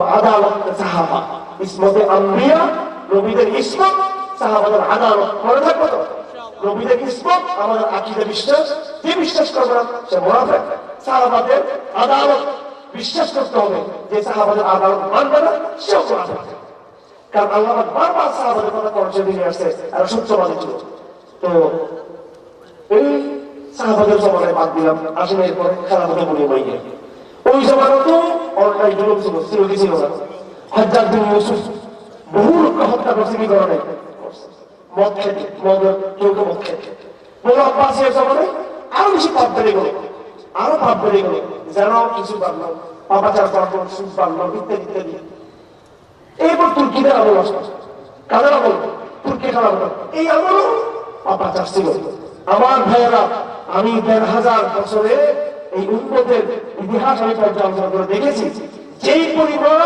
আদালত সাহাবা ইসমতে আম্বিয়া নবীদের ইসমত সাহাবাদের আদালত মনে থাকবে তো নবীদের ইসমত আমাদের আকীদা বিশ্বাস যে বিশ্বাস করবে না সে মুনাফিক সাহাবাদের আদালত বিশ্বাস করতে হবে যে সাহাবাদের আদালত মানবে না সেও মুনাফিক কারণ আল্লাহ বারবার সাহাবাদের কথা পরিচয় দিয়ে আসছে আর সত্যবাদী ছিল তো এই সাহাবাদের জমানায় বাদ দিলাম আসলে এরপরে খেলাধুলা মনে হয়ে গিয়ে ওই জমানা তো অন্যায় জুলুম ছিল সিরোগী ছিল না হাজ্জাজ বিন ইউসুফ বহু লোককে হত্যা করছে কি কারণে মদ খেতে কেউ মদ খেতে বড় আব্বাসীয় জমানায় আরো বেশি পাপ বেড়ে গেল আরো পাপ বেড়ে গেল যেন কিছু বাড়লো পাপাচার বাড়লো সুদ বাড়লো ইত্যাদি ইত্যাদি এরপর তুর্কিদের আমল আসলো কাদের আমল তুর্কি খারাপ এই আমলও পাপাচার ছিল আমার ভাইয়েরা আমি ১৫০০ বছরে এই উম্মতের ইতিহাস আমি পর্যালোচনা করে দেখেছি যেই পরিমাণ